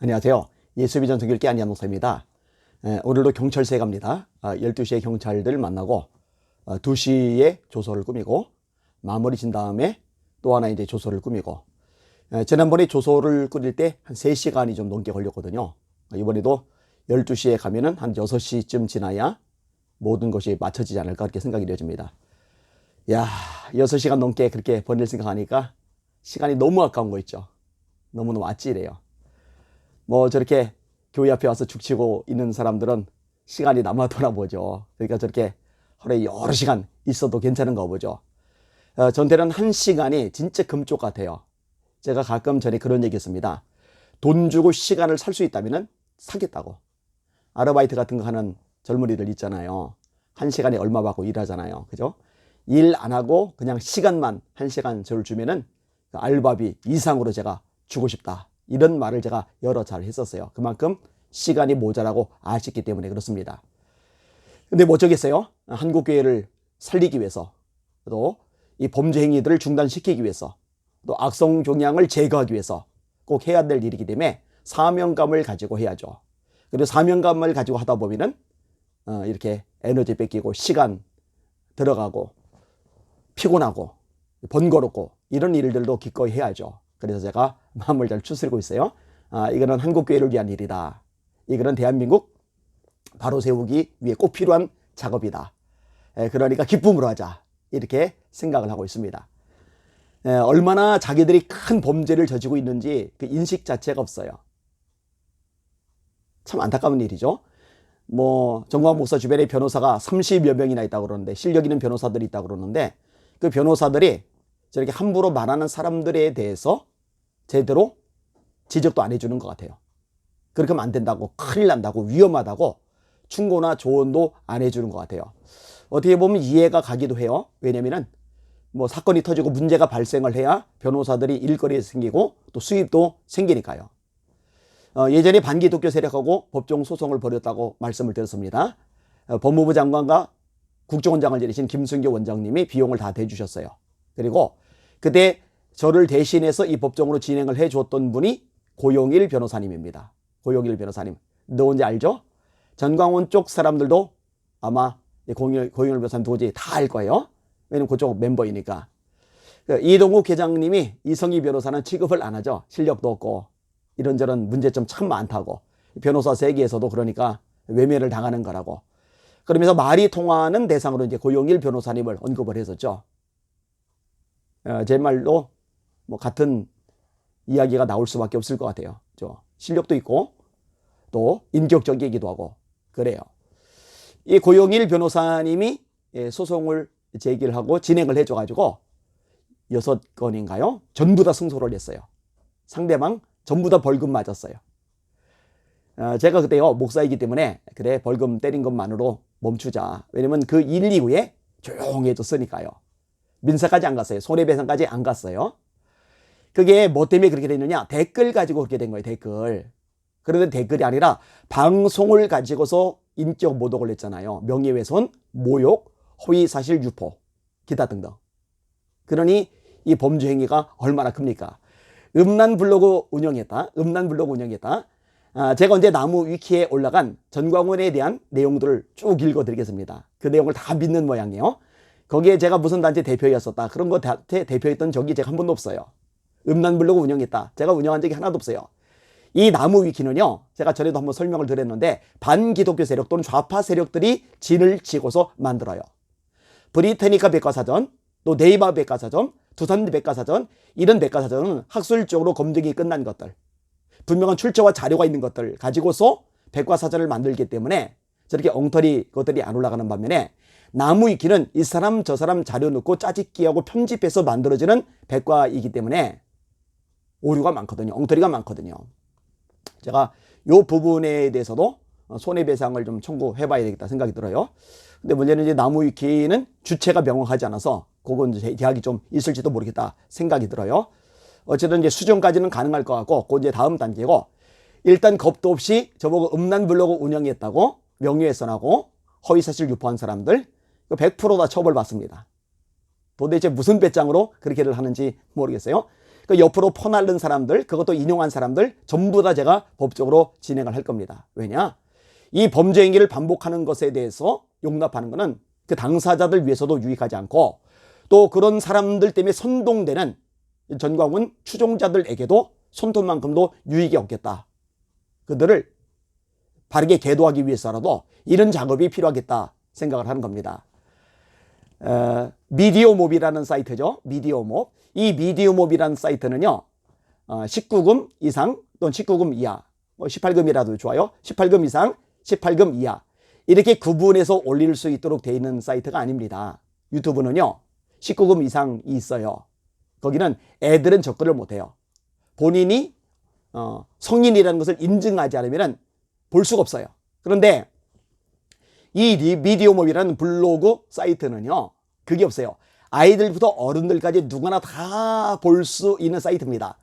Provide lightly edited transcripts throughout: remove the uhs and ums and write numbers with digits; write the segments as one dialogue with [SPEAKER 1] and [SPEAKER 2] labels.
[SPEAKER 1] 안녕하세요. 예수비전 선교일기 안희한 목사입니다. 오늘도 경찰서에 갑니다. 12시에 경찰들 만나고 2시에 조서를 꾸미고 마무리 진 다음에 또 하나 이제 조서를 꾸미고 지난번에 조서를 꾸밀 때 한 3시간이 좀 넘게 걸렸거든요. 이번에도 12시에 가면은 한 6시쯤 지나야 모든 것이 맞춰지지 않을까 그렇게 생각이 되어집니다. 야, 6시간 넘게 그렇게 보낼 생각하니까 시간이 너무 아까운 거 있죠. 너무너무 아찔해요. 뭐 저렇게 교회 앞에 와서 죽치고 있는 사람들은 시간이 남아 돌아보죠. 그러니까 저렇게 하루에 여러 시간 있어도 괜찮은가 보죠. 전태는 1시간이 진짜 금쪽 같아요. 제가 가끔 전에 그런 얘기 했습니다. 돈 주고 시간을 살 수 있다면 사겠다고. 아르바이트 같은 거 하는 젊은이들 있잖아요. 1시간에 얼마 받고 일하잖아요. 그죠? 일 안 하고 그냥 시간만 1시간 저를 주면은 그 알바비 이상으로 제가 주고 싶다. 이런 말을 제가 여러 차례 했었어요. 그만큼 시간이 모자라고 아셨기 때문에 그렇습니다. 근데 뭐 어쩌겠어요? 한국교회를 살리기 위해서, 또 이 범죄 행위들을 중단시키기 위해서, 또 악성 종양을 제거하기 위해서 꼭 해야 될 일이기 때문에 사명감을 가지고 해야죠. 그리고 사명감을 가지고 하다 보면은 이렇게 에너지 뺏기고 시간 들어가고 피곤하고 번거롭고 이런 일들도 기꺼이 해야죠. 그래서 제가 마음을 잘 추스리고 있어요. 이거는 한국교회를 위한 일이다. 이거는 대한민국 바로 세우기 위해 꼭 필요한 작업이다. 그러니까 기쁨으로 하자. 이렇게 생각을 하고 있습니다. 얼마나 자기들이 큰 범죄를 저지르고 있는지 그 인식 자체가 없어요. 참 안타까운 일이죠. 뭐 정광훈 목사 주변에 변호사가 30여 명이나 있다고 그러는데, 실력 있는 변호사들이 있다고 그러는데, 그 변호사들이 저렇게 함부로 말하는 사람들에 대해서 제대로 지적도 안 해주는 것 같아요. 그렇게 하면 안 된다고, 큰일 난다고, 위험하다고 충고나 조언도 안 해주는 것 같아요. 어떻게 보면 이해가 가기도 해요. 왜냐면은 뭐 사건이 터지고 문제가 발생을 해야 변호사들이 일거리가 생기고 또 수입도 생기니까요. 예전에 반기독교 세력하고 법정 소송을 벌였다고 말씀을 드렸습니다. 법무부 장관과 국정원장을 지내신 김순교 원장님이 비용을 다 대주셨어요. 그리고 그때 저를 대신해서 이 법정으로 진행을 해줬던 분이 고용일 변호사님입니다. 고용일 변호사님. 누군지 알죠? 전광훈 쪽 사람들도 아마 고용일 변호사님 누군지 다 알 거예요. 왜냐면 그쪽 멤버이니까. 이동욱 회장님이 이성희 변호사는 취급을 안 하죠. 실력도 없고 이런저런 문제점 참 많다고. 변호사 세계에서도 그러니까 외면을 당하는 거라고. 그러면서 말이 통하는 대상으로 이제 고용일 변호사님을 언급을 했었죠. 제 말로 뭐 같은 이야기가 나올 수밖에 없을 것 같아요. 실력도 있고 또 인격적이기도 하고 그래요. 이 고용일 변호사님이 소송을 제기를 하고 진행을 해줘가지고 6건인가요? 전부 다 승소를 했어요. 상대방 전부 다 벌금 맞았어요. 제가 그때요 목사이기 때문에 그래 벌금 때린 것만으로 멈추자. 왜냐면 그 일 이후에 조용해졌으니까요. 민사까지 안 갔어요. 손해배상까지 안 갔어요. 그게 뭐 때문에 그렇게 됐느냐? 댓글 가지고 그렇게 된 거예요. 댓글. 그런데 댓글이 아니라 방송을 가지고서 인격 모독을 했잖아요. 명예훼손, 모욕, 허위사실 유포, 기타 등등. 그러니 이 범죄 행위가 얼마나 큽니까? 음란 블로그 운영했다. 제가 언제 나무 위키에 올라간 전광훈에 대한 내용들을 쭉 읽어드리겠습니다. 그 내용을 다 믿는 모양이에요. 거기에 제가 무슨 단체 대표였었다. 그런 거 대표했던 적이 제가 한 번도 없어요. 음란 블로그 운영했다. 제가 운영한 적이 하나도 없어요. 이 나무 위키는요, 제가 전에도 한번 설명을 드렸는데 반기독교 세력 또는 좌파 세력들이 진을 치고서 만들어요. 브리테니카 백과사전, 또 네이버 백과사전, 두산 백과사전, 이런 백과사전은 학술적으로 검증이 끝난 것들, 분명한 출처와 자료가 있는 것들 가지고서 백과사전을 만들기 때문에 저렇게 엉터리 것들이 안 올라가는 반면에 나무 위키는 이 사람 저 사람 자료 넣고 짜집기하고 편집해서 만들어지는 백과이기 때문에 오류가 많거든요. 엉터리가 많거든요. 제가 이 부분에 대해서도 손해배상을 좀 청구해봐야 되겠다 생각이 들어요. 근데 문제는 이제 나무 위키는 주체가 명확하지 않아서 그건 이제 계약이 좀 있을지도 모르겠다 생각이 들어요. 어쨌든 이제 수정까지는 가능할 것 같고, 그건 이제 다음 단계고, 일단 겁도 없이 저보고 음란 블로그 운영했다고 명예훼손하고 허위사실 유포한 사람들 100% 다 처벌받습니다. 도대체 무슨 배짱으로 그렇게를 하는지 모르겠어요. 그 옆으로 퍼날른 사람들, 그것도 인용한 사람들 전부 다 제가 법적으로 진행을 할 겁니다. 왜냐? 이 범죄 행위를 반복하는 것에 대해서 용납하는 것은 그 당사자들 위해서도 유익하지 않고 또 그런 사람들 때문에 선동되는 전광훈 추종자들에게도 손톱만큼도 유익이 없겠다. 그들을 바르게 계도하기 위해서라도 이런 작업이 필요하겠다 생각을 하는 겁니다. 미디어몹이라는 사이트죠. 미디어몹. 이 미디어몹이라는 사이트는요. 19금 이상 또는 19금 이하, 18금이라도 좋아요. 18금 이상, 18금 이하 이렇게 구분해서 올릴 수 있도록 되어 있는 사이트가 아닙니다. 유튜브는요. 19금 이상이 있어요. 거기는 애들은 접근을 못해요. 본인이 성인이라는 것을 인증하지 않으면 볼 수가 없어요. 그런데 이 미디어몹이라는 블로그 사이트는요. 그게 없어요. 아이들부터 어른들까지 누구나 다 볼 수 있는 사이트입니다.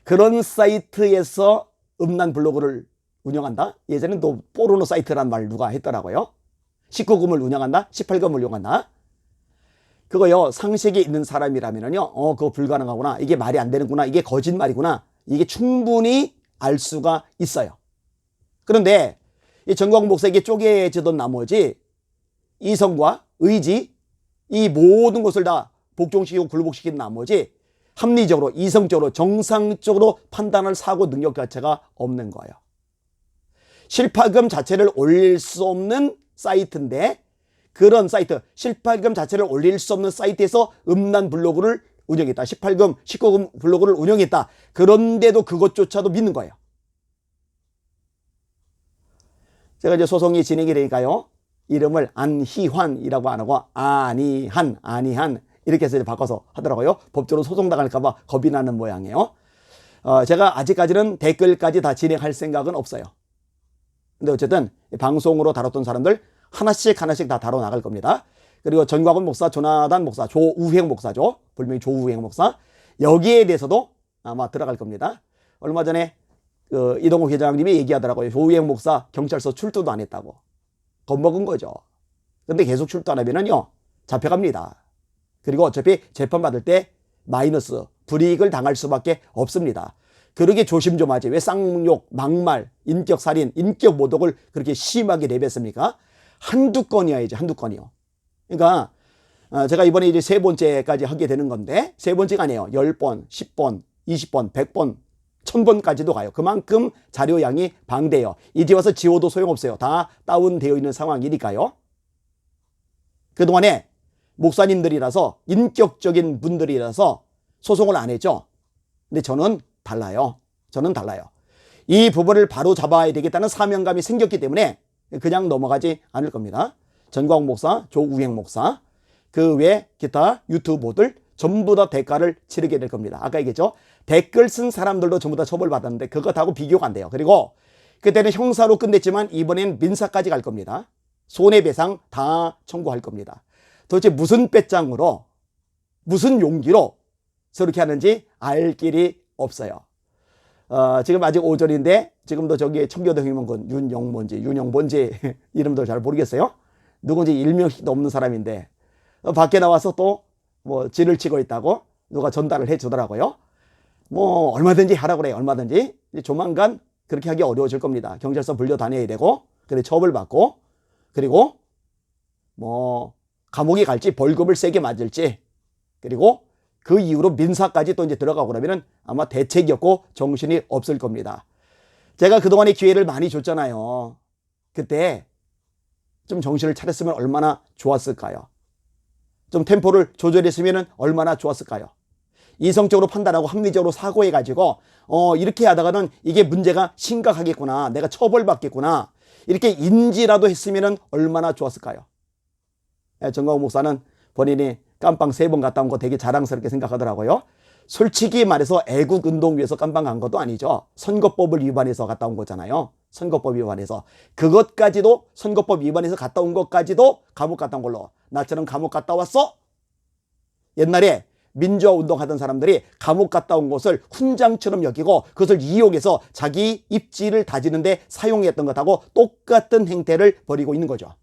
[SPEAKER 1] 그런 사이트에서 음란 블로그를 운영한다? 예전엔 또 포르노 사이트란 말 누가 했더라고요. 19금을 운영한다? 18금을 운영한다? 그거요. 상식이 있는 사람이라면요. 그거 불가능하구나. 이게 말이 안 되는구나. 이게 거짓말이구나. 이게 충분히 알 수가 있어요. 그런데 이 전광훈 목사에게 쪼개지던 나머지 이성과 의지 이 모든 것을 다 복종시키고 굴복시킨 나머지 합리적으로 이성적으로 정상적으로 판단할 사고 능력 자체가 없는 거예요. 실파금 자체를 올릴 수 없는 사이트인데 그런 사이트 실파금 자체를 올릴 수 없는 사이트에서 음란 블로그를 운영했다. 18금 19금 블로그를 운영했다. 그런데도 그것조차도 믿는 거예요. 제가 이제 소송이 진행이 되니까요. 이름을 안희환이라고 안 하고 아니한 이렇게 해서 바꿔서 하더라고요. 법적으로 소송당할까 봐 겁이 나는 모양이에요. 제가 아직까지는 댓글까지 다 진행할 생각은 없어요. 근데 어쨌든 방송으로 다뤘던 사람들 하나씩 다 다뤄 나갈 겁니다. 그리고 전광훈 목사, 조나단 목사, 조우행 목사죠. 별명이 조우행 목사. 여기에 대해서도 아마 들어갈 겁니다. 얼마 전에 이동욱 회장님이 얘기하더라고요. 조우행 목사 경찰서 출두도 안 했다고. 겁먹은 거죠. 근데 계속 출두 안 하면은요, 잡혀갑니다. 그리고 어차피 재판받을 때 마이너스, 불이익을 당할 수밖에 없습니다. 그러게 조심 좀 하지. 왜 쌍욕, 막말, 인격살인, 인격모독을 그렇게 심하게 내뱉습니까? 한두 건이어야지, 한두 건이요. 그러니까, 제가 이번에 이제 3번째까지 하게 되는 건데, 3번째가 아니에요. 10번, 10번, 20번, 100번, 1000번까지도 가요. 그만큼 자료량이 방대해요. 이제 와서 지워도 소용없어요. 다 다운되어 있는 상황이니까요. 그동안에 목사님들이라서 인격적인 분들이라서 소송을 안 했죠. 근데 저는 달라요. 저는 달라요. 이 부분을 바로 잡아야 되겠다는 사명감이 생겼기 때문에 그냥 넘어가지 않을 겁니다. 전광훈 목사, 조우행 목사, 그 외 기타 유튜버들 전부 다 대가를 치르게 될 겁니다. 아까 얘기했죠. 댓글 쓴 사람들도 전부 다 처벌받았는데 그것하고 비교가 안 돼요. 그리고 그때는 형사로 끝냈지만 이번엔 민사까지 갈 겁니다. 손해배상 다 청구할 겁니다. 도대체 무슨 배짱으로 무슨 용기로 저렇게 하는지 알 길이 없어요. 지금 아직 오전인데 지금도 저기 청교도 휘문군 윤영본지 이름도 잘 모르겠어요. 누군지 일명씩도 없는 사람인데 밖에 나와서 또 뭐 진을 치고 있다고 누가 전달을 해 주더라고요. 뭐 얼마든지 하라고 그래요. 얼마든지. 조만간 그렇게 하기 어려워질 겁니다. 경찰서 불려 다녀야 되고 그래 처벌받고 그리고 뭐 감옥에 갈지 벌금을 세게 맞을지 그리고 그 이후로 민사까지 또 이제 들어가고 그러면은 아마 대책이 없고 정신이 없을 겁니다. 제가 그동안에 기회를 많이 줬잖아요. 그때 좀 정신을 차렸으면 얼마나 좋았을까요? 좀 템포를 조절했으면 얼마나 좋았을까요? 이성적으로 판단하고 합리적으로 사고해가지고 이렇게 하다가는 이게 문제가 심각하겠구나. 내가 처벌받겠구나. 이렇게 인지라도 했으면 얼마나 좋았을까요? 전광훈 목사는 본인이 깜빵 3번 갔다 온 거 되게 자랑스럽게 생각하더라고요. 솔직히 말해서 애국운동 위해서 깜빵 간 것도 아니죠. 선거법을 위반해서 갔다 온 거잖아요. 선거법 위반해서. 그것까지도 선거법 위반해서 갔다 온 것까지도 감옥 갔다 온 걸로. 나처럼 감옥 갔다 왔어? 옛날에 민주화 운동하던 사람들이 감옥 갔다 온 것을 훈장처럼 여기고 그것을 이용해서 자기 입지를 다지는데 사용했던 것하고 똑같은 행태를 벌이고 있는 거죠.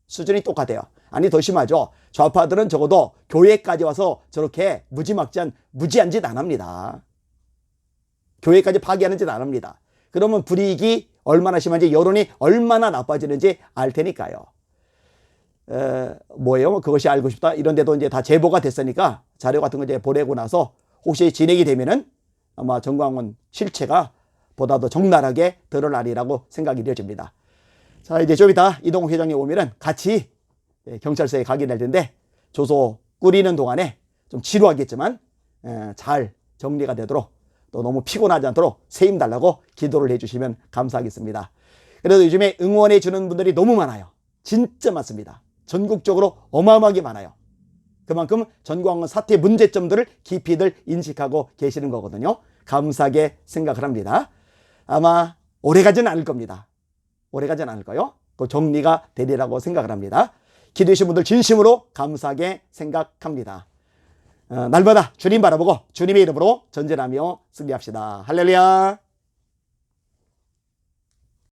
[SPEAKER 1] 수준이 똑같아요. 아니 더 심하죠. 좌파들은 적어도 교회까지 와서 저렇게 무지한 짓 안 합니다. 교회까지 파괴하는 짓 안 합니다. 그러면 불이익이 얼마나 심한지, 여론이 얼마나 나빠지는지 알 테니까요. 뭐예요? 그것이 알고 싶다. 이런 데도 이제 다 제보가 됐으니까 자료 같은 거 이제 보내고 나서 혹시 진행이 되면은 아마 정광훈 실체가 보다 더 적나라하게 드러나리라고 생각이 되어집니다. 자, 이제 좀 이따 이동욱 회장이 오면은 같이 경찰서에 가게 될 텐데, 조소 꾸리는 동안에 좀 지루하겠지만 잘 정리가 되도록, 또 너무 피곤하지 않도록 세임 달라고 기도를 해주시면 감사하겠습니다. 그래도 요즘에 응원해 주는 분들이 너무 많아요. 진짜 많습니다. 전국적으로 어마어마하게 많아요. 그만큼 전광훈 사태 문제점들을 깊이들 인식하고 계시는 거거든요. 감사하게 생각을 합니다. 아마 오래가지는 않을 겁니다. 오래가지는 않을 거요. 그 정리가 되리라고 생각을 합니다. 기도해 주신 분들 진심으로 감사하게 생각합니다. 날마다 주님 바라보고 주님의 이름으로 전진하며 승리합시다. 할렐루야.